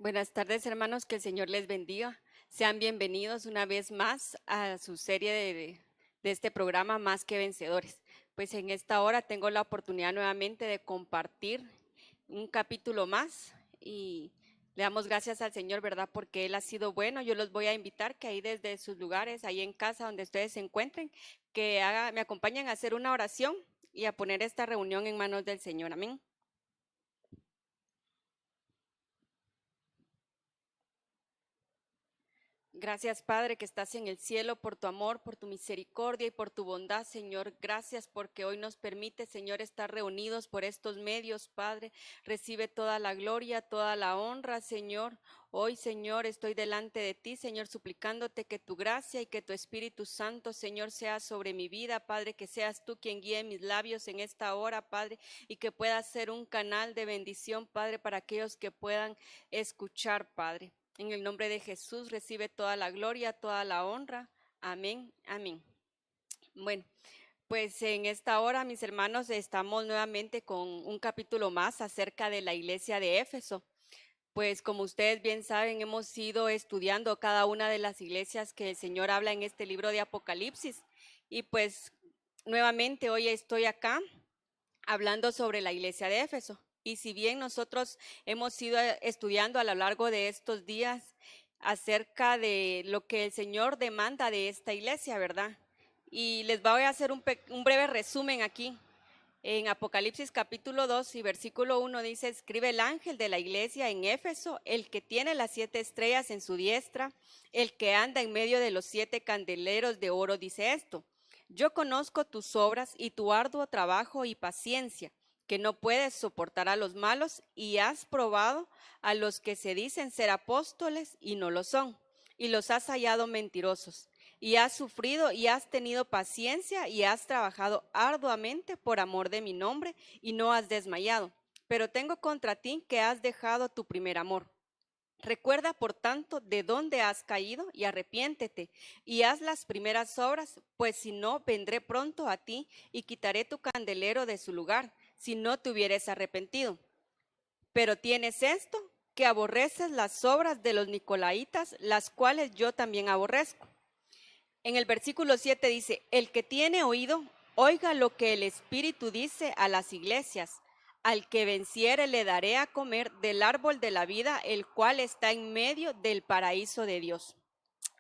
Buenas tardes, hermanos, que el Señor les bendiga. Sean bienvenidos una vez más a su serie de este programa Más que Vencedores. Pues en esta hora tengo la oportunidad nuevamente de compartir un capítulo más y le damos gracias al Señor, ¿verdad? Porque Él ha sido bueno. Yo los voy a invitar que ahí desde sus lugares, ahí en casa donde ustedes se encuentren, me acompañen a hacer una oración y a poner esta reunión en manos del Señor. Amén. Gracias, Padre, que estás en el cielo, por tu amor, por tu misericordia y por tu bondad, Señor. Gracias porque hoy nos permite, Señor, estar reunidos por estos medios, Padre. Recibe toda la gloria, toda la honra, Señor. Hoy, Señor, estoy delante de ti, Señor, suplicándote que tu gracia y que tu Espíritu Santo, Señor, sea sobre mi vida, Padre, que seas tú quien guíe mis labios en esta hora, Padre, y que pueda ser un canal de bendición, Padre, para aquellos que puedan escuchar, Padre. En el nombre de Jesús recibe toda la gloria, toda la honra. Amén, amén. Bueno, pues en esta hora, mis hermanos, estamos nuevamente con un capítulo más acerca de la iglesia de Éfeso. Pues como ustedes bien saben, hemos ido estudiando cada una de las iglesias que el Señor habla en este libro de Apocalipsis. Y pues nuevamente hoy estoy acá hablando sobre la iglesia de Éfeso. Y si bien nosotros hemos ido estudiando a lo largo de estos días acerca de lo que el Señor demanda de esta iglesia, ¿verdad? Y les voy a hacer un breve resumen aquí. En Apocalipsis capítulo 2 y versículo 1 dice: escribe el ángel de la iglesia en Éfeso, el que tiene las 7 estrellas en su diestra, el que anda en medio de los 7 candeleros de oro, dice esto: yo conozco tus obras y tu arduo trabajo y paciencia, que no puedes soportar a los malos, y has probado a los que se dicen ser apóstoles y no lo son, y los has hallado mentirosos. Y has sufrido y has tenido paciencia y has trabajado arduamente por amor de mi nombre y no has desmayado. Pero tengo contra ti que has dejado tu primer amor. Recuerda, por tanto, de dónde has caído y arrepiéntete y haz las primeras obras, pues si no, vendré pronto a ti y quitaré tu candelero de su lugar, si no te hubieres arrepentido. Pero tienes esto, que aborreces las obras de los nicolaítas, las cuales yo también aborrezco. En el versículo 7 dice: el que tiene oído, oiga lo que el Espíritu dice a las iglesias. Al que venciere le daré a comer del árbol de la vida, el cual está en medio del paraíso de Dios.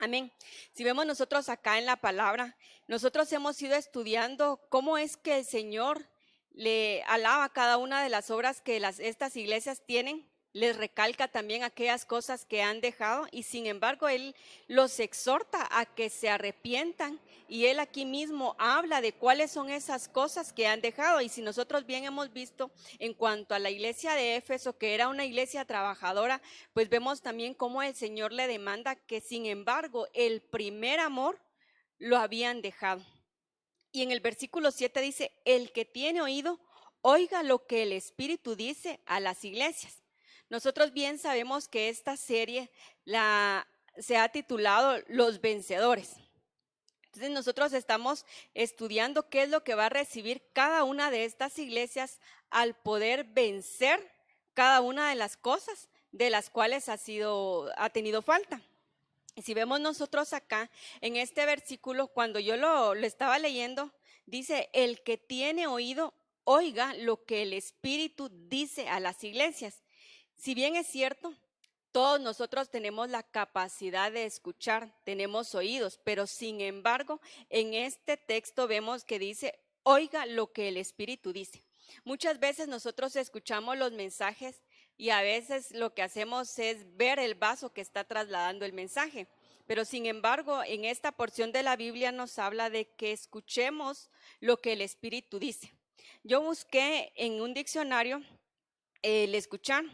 Amén. Si vemos nosotros acá en la palabra, nosotros hemos ido estudiando cómo es que el Señor le alaba cada una de las obras que estas iglesias tienen, les recalca también aquellas cosas que han dejado, y sin embargo Él los exhorta a que se arrepientan, y Él aquí mismo habla de cuáles son esas cosas que han dejado. Y si nosotros bien hemos visto en cuanto a la iglesia de Éfeso, que era una iglesia trabajadora, pues vemos también cómo el Señor le demanda que sin embargo el primer amor lo habían dejado. Y en el versículo 7 dice: el que tiene oído, oiga lo que el Espíritu dice a las iglesias. Nosotros bien sabemos que esta serie se ha titulado Los Vencedores. Entonces nosotros estamos estudiando qué es lo que va a recibir cada una de estas iglesias al poder vencer cada una de las cosas de las cuales ha tenido falta. Y si vemos nosotros acá en este versículo, cuando yo lo estaba leyendo, dice: el que tiene oído, oiga lo que el Espíritu dice a las iglesias. Si bien es cierto, todos nosotros tenemos la capacidad de escuchar, tenemos oídos, pero sin embargo, en este texto vemos que dice: oiga lo que el Espíritu dice. Muchas veces nosotros escuchamos los mensajes y a veces lo que hacemos es ver el vaso que está trasladando el mensaje. Pero sin embargo, en esta porción de la Biblia nos habla de que escuchemos lo que el Espíritu dice. Yo busqué en un diccionario el escuchar.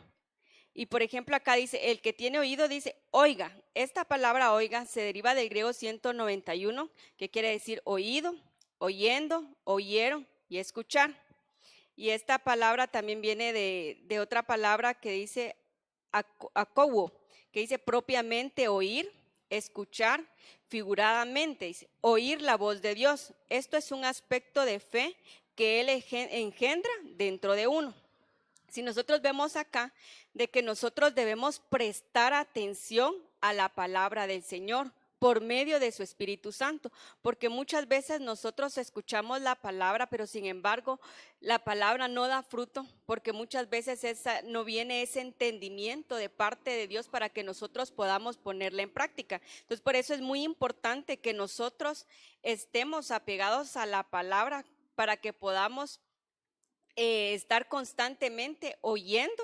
Y por ejemplo acá dice: el que tiene oído, dice oiga. Esta palabra oiga se deriva del griego 191, que quiere decir oído, oyendo, oyeron y escuchar. Y esta palabra también viene de otra palabra que dice acowo, que dice propiamente oír, escuchar, figuradamente, dice oír la voz de Dios. Esto es un aspecto de fe que Él engendra dentro de uno. Si nosotros vemos acá de que nosotros debemos prestar atención a la palabra del Señor por medio de su Espíritu Santo, porque muchas veces nosotros escuchamos la palabra, pero sin embargo la palabra no da fruto, porque muchas veces no viene ese entendimiento de parte de Dios para que nosotros podamos ponerla en práctica. Entonces, por eso es muy importante que nosotros estemos apegados a la palabra para que podamos estar constantemente oyendo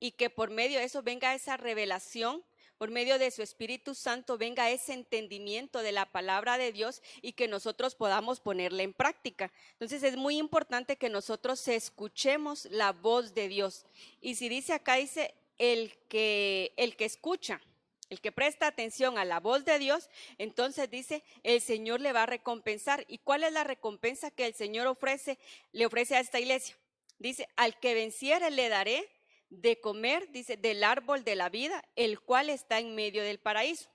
y que por medio de eso venga esa revelación, por medio de su Espíritu Santo venga ese entendimiento de la palabra de Dios y que nosotros podamos ponerla en práctica. Entonces es muy importante que nosotros escuchemos la voz de Dios. Y si dice acá, dice el que escucha, el que presta atención a la voz de Dios, entonces dice, el Señor le va a recompensar. ¿Y cuál es la recompensa que el Señor le ofrece a esta iglesia? Dice, al que venciere le daré de comer, dice, del árbol de la vida, el cual está en medio del paraíso.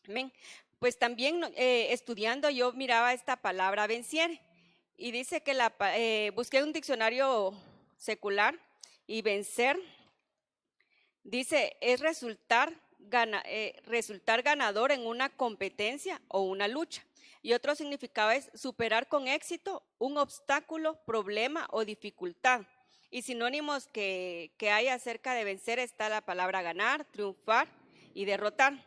Amén. Pues también estudiando yo miraba esta palabra venciere y dice que busqué un diccionario secular y vencer, dice, es resultar ganador en una competencia o una lucha. Y otro significado es superar con éxito un obstáculo, problema o dificultad. Y sinónimos que hay acerca de vencer está la palabra ganar, triunfar y derrotar.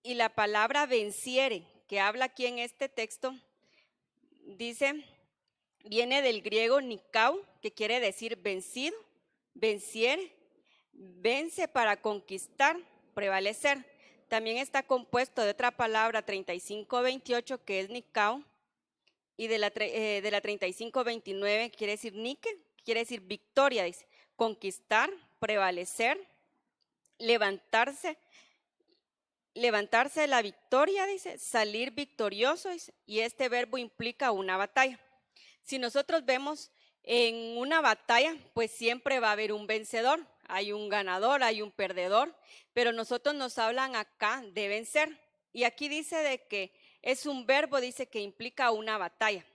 Y la palabra venciere, que habla aquí en este texto, dice, viene del griego nikao, que quiere decir vencido, venciere, vence para conquistar, prevalecer. También está compuesto de otra palabra 3528 que es nikao y de la 3529 quiere decir nike, quiere decir victoria, dice, conquistar, prevalecer, levantarse de la victoria, dice, salir victorioso, dice, y este verbo implica una batalla. Si nosotros vemos en una batalla, pues siempre va a haber un vencedor, hay un ganador, hay un perdedor, pero nosotros nos hablan acá de vencer. Y aquí dice de que es un verbo, dice que implica una batalla.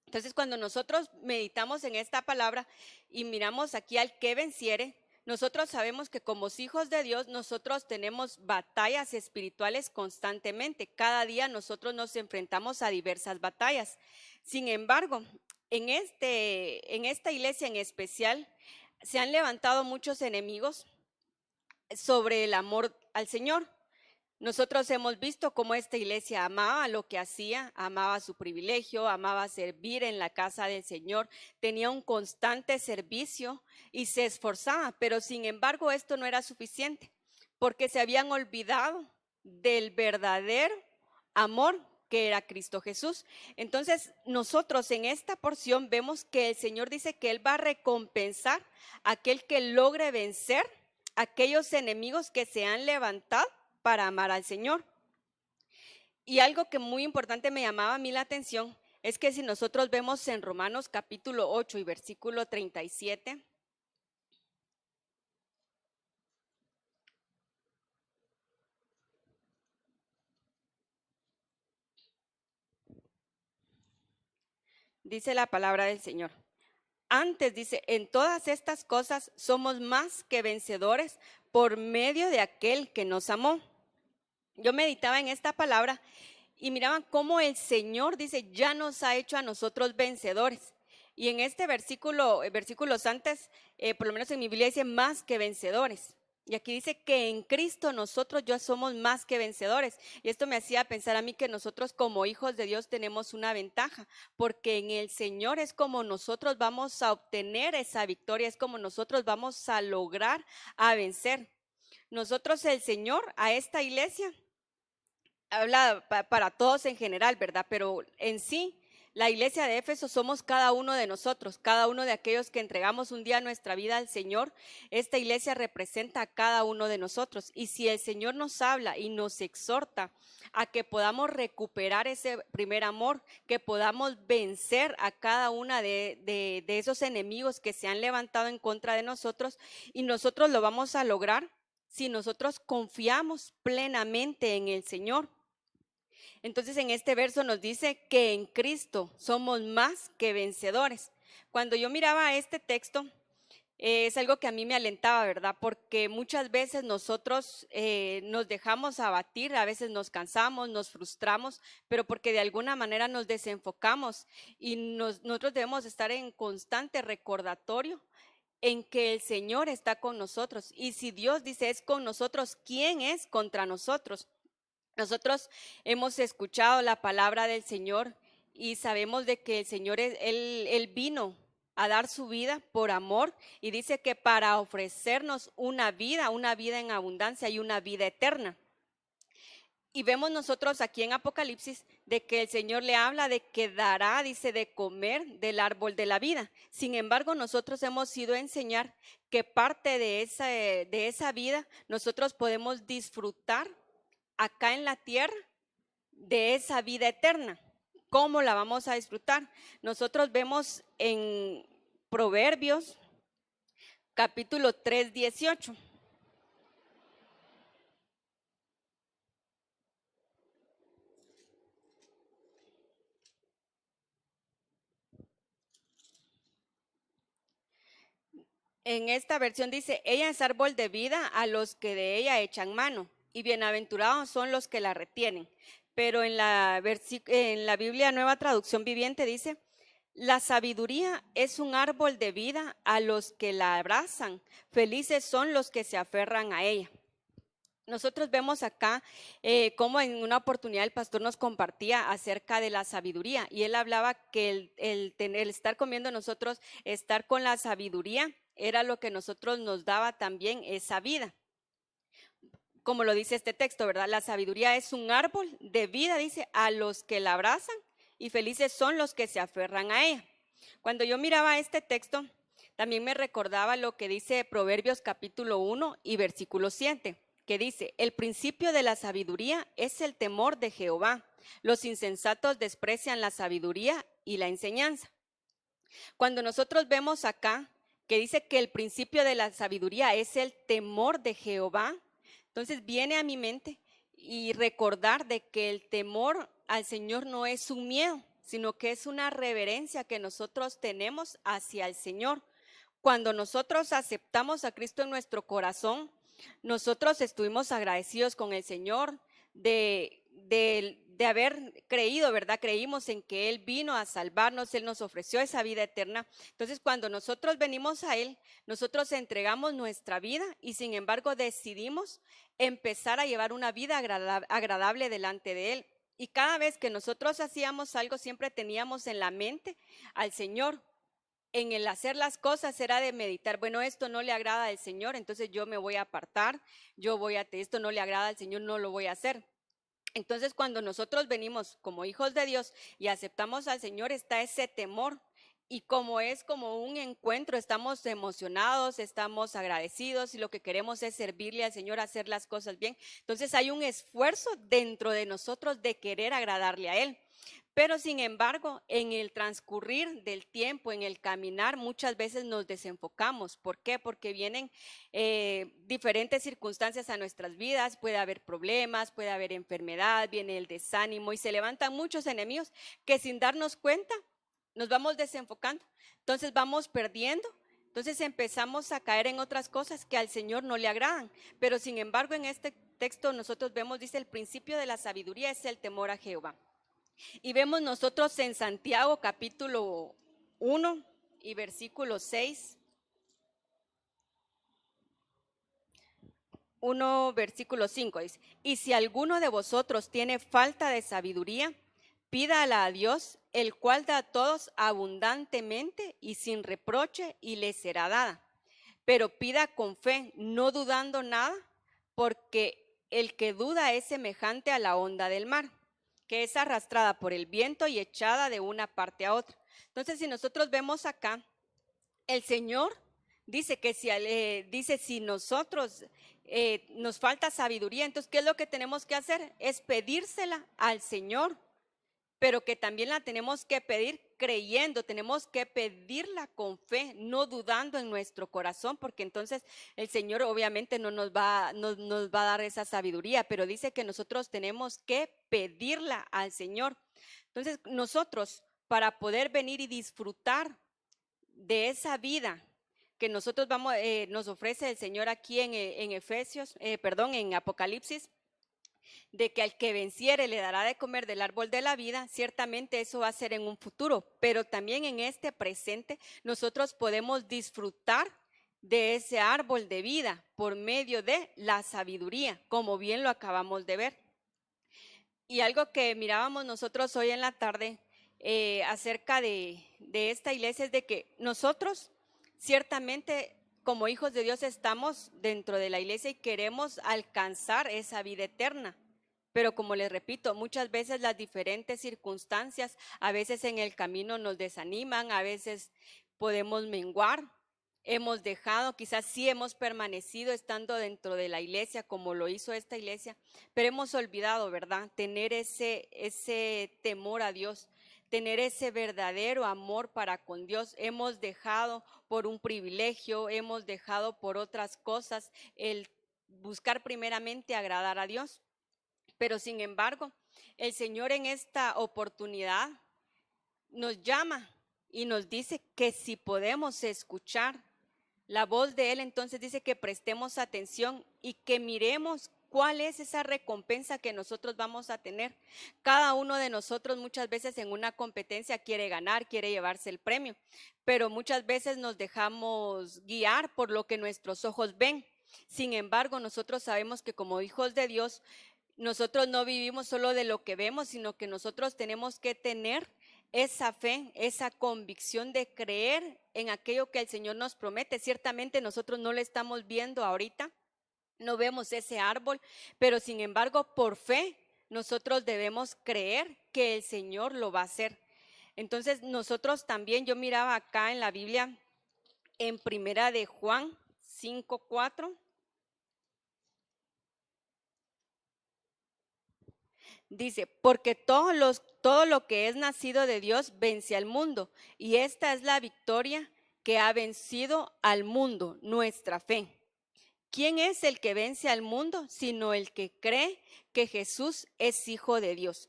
Entonces, cuando nosotros meditamos en esta palabra y miramos aquí al que venciere, nosotros sabemos que como hijos de Dios, nosotros tenemos batallas espirituales constantemente. Cada día nosotros nos enfrentamos a diversas batallas. Sin embargo, en esta iglesia en especial, se han levantado muchos enemigos sobre el amor al Señor. Nosotros hemos visto cómo esta iglesia amaba lo que hacía, amaba su privilegio, amaba servir en la casa del Señor, tenía un constante servicio y se esforzaba, pero sin embargo esto no era suficiente, porque se habían olvidado del verdadero amor que era Cristo Jesús. Entonces nosotros en esta porción vemos que el Señor dice que Él va a recompensar a aquel que logre vencer a aquellos enemigos que se han levantado para amar al Señor. Y algo que muy importante me llamaba a mí la atención es que si nosotros vemos en Romanos capítulo 8 y versículo 37, dice la palabra del Señor. Antes dice, en todas estas cosas somos más que vencedores por medio de aquel que nos amó. Yo meditaba en esta palabra y miraban cómo el Señor dice, ya nos ha hecho a nosotros vencedores. Y en este versículos antes, por lo menos en mi Biblia dice más que vencedores. Y aquí dice que en Cristo nosotros ya somos más que vencedores. Y esto me hacía pensar a mí que nosotros como hijos de Dios tenemos una ventaja, porque en el Señor es como nosotros vamos a obtener esa victoria, es como nosotros vamos a lograr a vencer. Nosotros el Señor a esta iglesia habla para todos en general, ¿verdad? Pero en sí, la iglesia de Éfeso somos cada uno de nosotros, cada uno de aquellos que entregamos un día nuestra vida al Señor. Esta iglesia representa a cada uno de nosotros. Y si el Señor nos habla y nos exhorta a que podamos recuperar ese primer amor, que podamos vencer a cada una de esos enemigos que se han levantado en contra de nosotros, y nosotros lo vamos a lograr si nosotros confiamos plenamente en el Señor. Entonces en este verso nos dice que en Cristo somos más que vencedores. Cuando yo miraba este texto, es algo que a mí me alentaba, ¿verdad? Porque muchas veces nosotros nos dejamos abatir, a veces nos cansamos, nos frustramos, pero porque de alguna manera nos desenfocamos y nosotros debemos estar en constante recordatorio en que el Señor está con nosotros. Y si Dios dice es con nosotros, ¿quién es contra nosotros? Nosotros hemos escuchado la palabra del Señor y sabemos de que el Señor, Él vino a dar su vida por amor y dice que para ofrecernos una vida en abundancia y una vida eterna. Y vemos nosotros aquí en Apocalipsis de que el Señor le habla de que dará, dice, de comer del árbol de la vida. Sin embargo, nosotros hemos ido a enseñar que parte de esa vida nosotros podemos disfrutar acá en la tierra de esa vida eterna. ¿Cómo la vamos a disfrutar? Nosotros vemos en Proverbios capítulo 3, 18. En esta versión dice, ella es árbol de vida a los que de ella echan mano, y bienaventurados son los que la retienen. Pero en la Biblia Nueva Traducción Viviente dice, la sabiduría es un árbol de vida a los que la abrazan, felices son los que se aferran a ella. Nosotros vemos acá cómo en una oportunidad el pastor nos compartía acerca de la sabiduría y él hablaba que el estar comiendo nosotros, estar con la sabiduría, era lo que nosotros nos daba también esa vida. Como lo dice este texto, ¿verdad? La sabiduría es un árbol de vida, dice, a los que la abrazan y felices son los que se aferran a ella. Cuando yo miraba este texto, también me recordaba lo que dice Proverbios capítulo 1 y versículo 7, que dice, el principio de la sabiduría es el temor de Jehová. Los insensatos desprecian la sabiduría y la enseñanza. Cuando nosotros vemos acá que dice que el principio de la sabiduría es el temor de Jehová, entonces viene a mi mente y recordar de que el temor al Señor no es un miedo, sino que es una reverencia que nosotros tenemos hacia el Señor. Cuando nosotros aceptamos a Cristo en nuestro corazón, nosotros estuvimos agradecidos con el Señor de haber creído, ¿verdad? Creímos en que Él vino a salvarnos, Él nos ofreció esa vida eterna. Entonces, cuando nosotros venimos a Él, nosotros entregamos nuestra vida y sin embargo decidimos empezar a llevar una vida agradable delante de Él. Y cada vez que nosotros hacíamos algo, siempre teníamos en la mente al Señor. En el hacer las cosas era de meditar, bueno, esto no le agrada al Señor, entonces yo me voy a apartar, esto no le agrada al Señor, no lo voy a hacer. Entonces, cuando nosotros venimos como hijos de Dios y aceptamos al Señor, está ese temor. Y como es como un encuentro, estamos emocionados, estamos agradecidos y lo que queremos es servirle al Señor, hacer las cosas bien. Entonces hay un esfuerzo dentro de nosotros de querer agradarle a Él. Pero sin embargo, en el transcurrir del tiempo, en el caminar, muchas veces nos desenfocamos. ¿Por qué? Porque vienen diferentes circunstancias a nuestras vidas, puede haber problemas, puede haber enfermedad, viene el desánimo y se levantan muchos enemigos que sin darnos cuenta nos vamos desenfocando. Entonces vamos perdiendo. Entonces empezamos a caer en otras cosas que al Señor no le agradan. Pero sin embargo, en este texto nosotros vemos, dice, el principio de la sabiduría es el temor a Jehová. Y vemos nosotros en Santiago capítulo 1 y versículo 6. 1 versículo 5 dice, y si alguno de vosotros tiene falta de sabiduría, pídala a Dios, el cual da a todos abundantemente y sin reproche, y le será dada. Pero pida con fe, no dudando nada, porque el que duda es semejante a la onda del mar, que es arrastrada por el viento y echada de una parte a otra. Entonces, si nosotros vemos acá, el Señor dice que si nosotros nos falta sabiduría, entonces, ¿qué es lo que tenemos que hacer? Es pedírsela al Señor, pero que también la tenemos que pedir creyendo, tenemos que pedirla con fe, no dudando en nuestro corazón, porque entonces el Señor obviamente no nos va a dar esa sabiduría, pero dice que nosotros tenemos que pedirla al Señor. Entonces nosotros, para poder venir y disfrutar de esa vida que nosotros nos ofrece el Señor aquí en Efesios, en Apocalipsis, de que al que venciere le dará de comer del árbol de la vida, ciertamente eso va a ser en un futuro, pero también en este presente nosotros podemos disfrutar de ese árbol de vida por medio de la sabiduría, como bien lo acabamos de ver. Y algo que mirábamos nosotros hoy en la tarde acerca de esta iglesia es de que nosotros ciertamente como hijos de Dios estamos dentro de la iglesia y queremos alcanzar esa vida eterna. Pero como les repito, muchas veces las diferentes circunstancias, a veces en el camino nos desaniman, a veces podemos menguar. Hemos dejado, quizás sí hemos permanecido estando dentro de la iglesia como lo hizo esta iglesia, pero hemos olvidado, ¿verdad? Tener ese temor a Dios, tener ese verdadero amor para con Dios. Hemos dejado por un privilegio, hemos dejado por otras cosas el buscar primeramente agradar a Dios. Pero sin embargo, el Señor en esta oportunidad nos llama y nos dice que si podemos escuchar la voz de Él, entonces dice que prestemos atención y que miremos cuál es esa recompensa que nosotros vamos a tener. Cada uno de nosotros muchas veces en una competencia quiere ganar, quiere llevarse el premio, pero muchas veces nos dejamos guiar por lo que nuestros ojos ven. Sin embargo, nosotros sabemos que como hijos de Dios, nosotros no vivimos solo de lo que vemos, sino que nosotros tenemos que tener esa fe, esa convicción de creer en aquello que el Señor nos promete. Ciertamente nosotros no lo estamos viendo ahorita, no vemos ese árbol, pero sin embargo por fe nosotros debemos creer que el Señor lo va a hacer. Entonces nosotros también, yo miraba acá en la Biblia, en primera de Juan 5:4. Dice, porque todo lo que es nacido de Dios vence al mundo, y esta es la victoria que ha vencido al mundo, nuestra fe. ¿Quién es el que vence al mundo? Sino el que cree que Jesús es Hijo de Dios.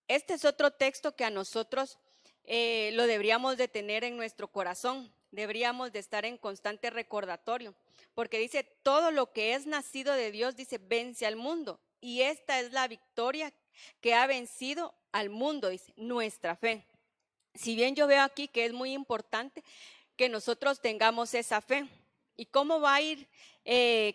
Este es otro texto que a nosotros lo deberíamos de tener en nuestro corazón, deberíamos de estar en constante recordatorio, porque dice, todo lo que es nacido de Dios, dice, vence al mundo. Y esta es la victoria que ha vencido al mundo, dice, nuestra fe. Si bien yo veo aquí que es muy importante que nosotros tengamos esa fe. ¿Y cómo va a ir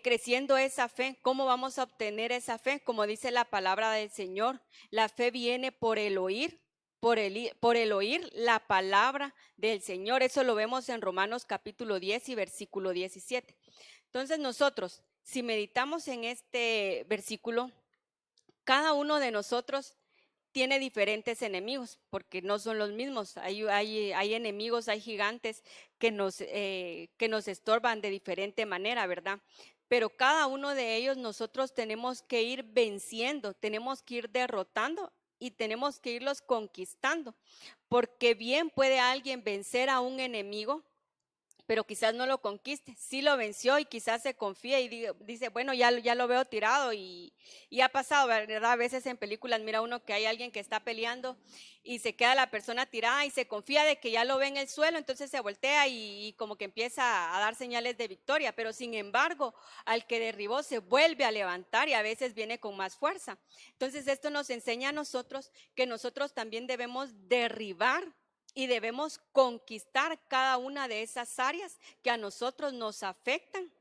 creciendo esa fe? ¿Cómo vamos a obtener esa fe? Como dice la palabra del Señor, la fe viene por el oír, por el oír la palabra del Señor. Eso lo vemos en Romanos capítulo 10 y versículo 17. Entonces nosotros, si meditamos en este versículo, cada uno de nosotros tiene diferentes enemigos, porque no son los mismos. Hay enemigos, hay gigantes que nos estorban de diferente manera, ¿verdad? Pero cada uno de ellos nosotros tenemos que ir venciendo, tenemos que ir derrotando y tenemos que irlos conquistando, porque bien puede alguien vencer a un enemigo, pero quizás no lo conquiste. Sí lo venció y quizás se confía y dice, bueno, ya lo veo tirado y ha pasado, ¿verdad? A veces en películas mira uno que hay alguien que está peleando y se queda la persona tirada y se confía de que ya lo ve en el suelo, entonces se voltea y como que empieza a dar señales de victoria, pero sin embargo, al que derribó se vuelve a levantar y a veces viene con más fuerza. Entonces esto nos enseña a nosotros que nosotros también debemos derribar y debemos conquistar cada una de esas áreas que a nosotros nos afectan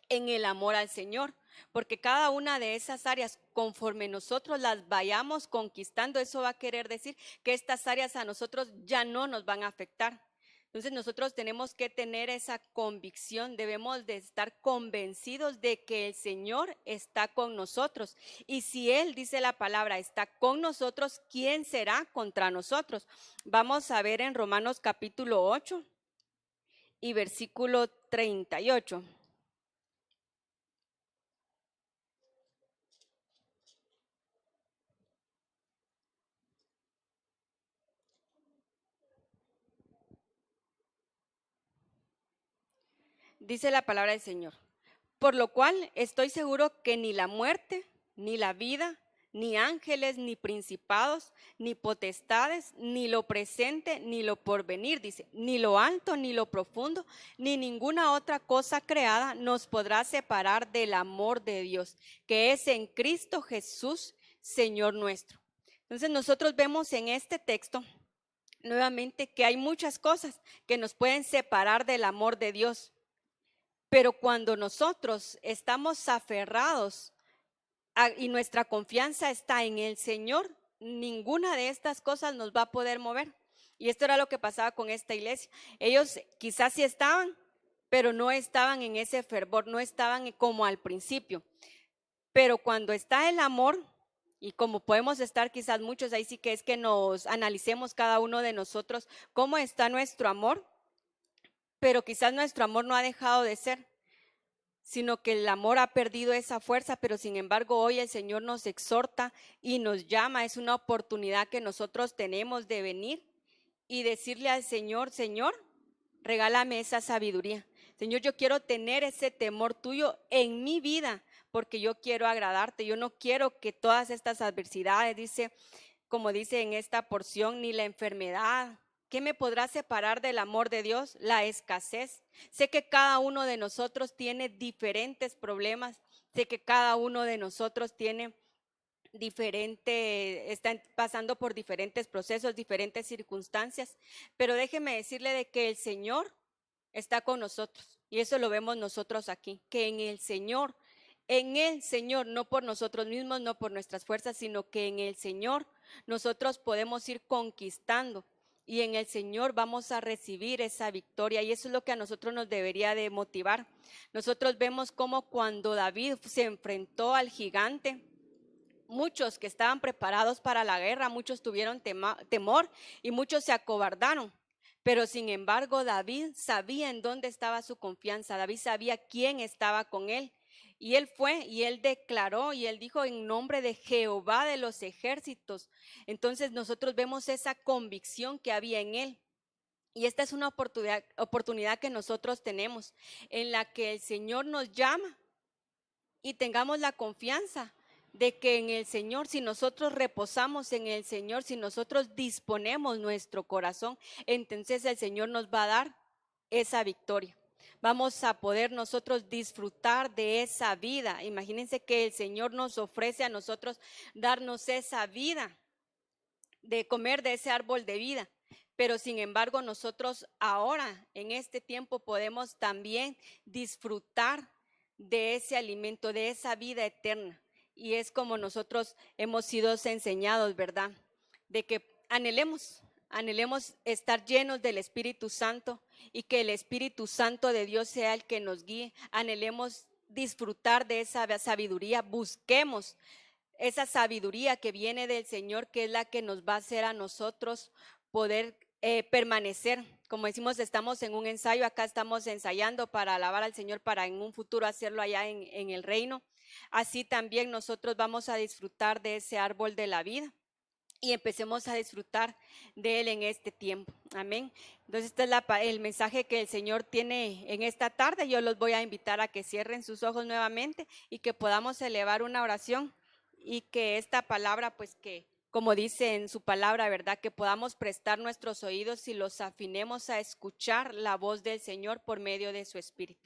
en el amor al Señor, porque cada una de esas áreas, conforme nosotros las vayamos conquistando, eso va a querer decir que estas áreas a nosotros ya no nos van a afectar. Entonces nosotros tenemos que tener esa convicción, debemos de estar convencidos de que el Señor está con nosotros. Y si Él, dice la palabra, está con nosotros, ¿quién será contra nosotros? Vamos a ver en Romanos capítulo 8 y versículo 38. Dice la palabra del Señor. Por lo cual estoy seguro que ni la muerte, ni la vida, ni ángeles, ni principados, ni potestades, ni lo presente, ni lo porvenir, dice, ni lo alto, ni lo profundo, ni ninguna otra cosa creada nos podrá separar del amor de Dios, que es en Cristo Jesús, Señor nuestro. Entonces nosotros vemos en este texto nuevamente que hay muchas cosas que nos pueden separar del amor de Dios, pero cuando nosotros estamos aferrados y nuestra confianza está en el Señor, ninguna de estas cosas nos va a poder mover. Y esto era lo que pasaba con esta iglesia. Ellos quizás sí estaban, pero no estaban en ese fervor, no estaban como al principio. Pero cuando está el amor, y como podemos estar quizás muchos, ahí sí que es que nos analicemos cada uno de nosotros cómo está nuestro amor, pero quizás nuestro amor no ha dejado de ser, sino que el amor ha perdido esa fuerza, pero sin embargo hoy el Señor nos exhorta y nos llama. Es una oportunidad que nosotros tenemos de venir y decirle al Señor, Señor, regálame esa sabiduría. Señor, yo quiero tener ese temor tuyo en mi vida, porque yo quiero agradarte. Yo no quiero que todas estas adversidades, dice, como dice en esta porción, ni la enfermedad. ¿Qué me podrá separar del amor de Dios? La escasez. Sé que cada uno de nosotros tiene diferentes problemas. Sé que cada uno de nosotros tiene están pasando por diferentes procesos, diferentes circunstancias. Pero déjeme decirle de que el Señor está con nosotros. Y eso lo vemos nosotros aquí, que en el Señor, no por nosotros mismos, no por nuestras fuerzas, sino que en el Señor nosotros podemos ir conquistando y en el Señor vamos a recibir esa victoria, y eso es lo que a nosotros nos debería de motivar. Nosotros vemos cómo cuando David se enfrentó al gigante, muchos que estaban preparados para la guerra, muchos tuvieron temor y muchos se acobardaron. Pero sin embargo, David sabía en dónde estaba su confianza. David sabía quién estaba con él. Y él fue y él declaró y él dijo en nombre de Jehová de los ejércitos. Entonces nosotros vemos esa convicción que había en él. Y esta es una oportunidad que nosotros tenemos, en la que el Señor nos llama y tengamos la confianza de que en el Señor, si nosotros reposamos en el Señor, si nosotros disponemos nuestro corazón, entonces el Señor nos va a dar esa victoria. Vamos a poder nosotros disfrutar de esa vida. Imagínense que el Señor nos ofrece a nosotros darnos esa vida, de comer de ese árbol de vida. Pero sin embargo, nosotros ahora, en este tiempo, podemos también disfrutar de ese alimento, de esa vida eterna. Y es como nosotros hemos sido enseñados, ¿verdad? De que anhelemos estar llenos del Espíritu Santo y que el Espíritu Santo de Dios sea el que nos guíe. Anhelemos disfrutar de esa sabiduría, busquemos esa sabiduría que viene del Señor, que es la que nos va a hacer a nosotros poder permanecer. Como decimos, estamos en un ensayo, acá estamos ensayando para alabar al Señor, para en un futuro hacerlo allá en el reino. Así también nosotros vamos a disfrutar de ese árbol de la vida y empecemos a disfrutar de él en este tiempo. Amén. Entonces este es el mensaje que el Señor tiene en esta tarde. Yo los voy a invitar a que cierren sus ojos nuevamente y que podamos elevar una oración, y que esta palabra, pues que como dice en su palabra, ¿verdad? Que podamos prestar nuestros oídos y los afinemos a escuchar la voz del Señor por medio de su Espíritu.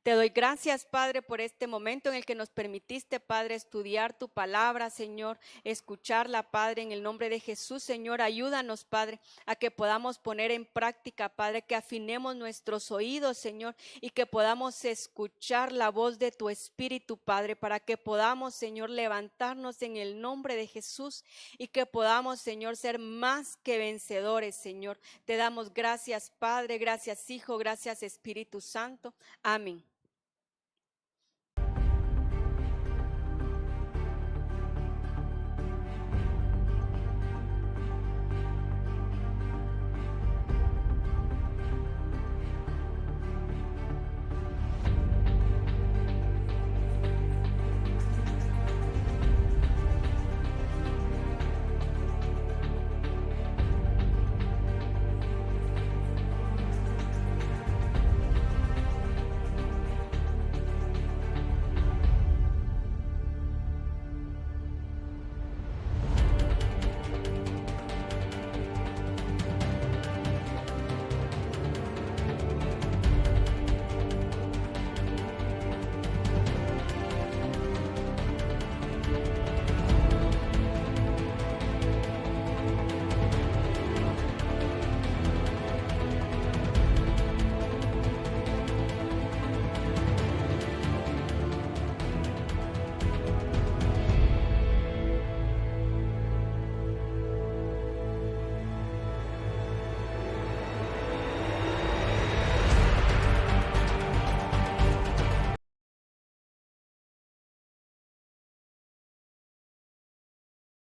Te doy gracias, Padre, por este momento en el que nos permitiste, Padre, estudiar tu palabra, Señor, escucharla, Padre, en el nombre de Jesús, Señor. Ayúdanos, Padre, a que podamos poner en práctica, Padre, que afinemos nuestros oídos, Señor, y que podamos escuchar la voz de tu Espíritu, Padre, para que podamos, Señor, levantarnos en el nombre de Jesús y que podamos, Señor, ser más que vencedores, Señor. Te damos gracias, Padre, gracias, Hijo, gracias, Espíritu Santo. Amén.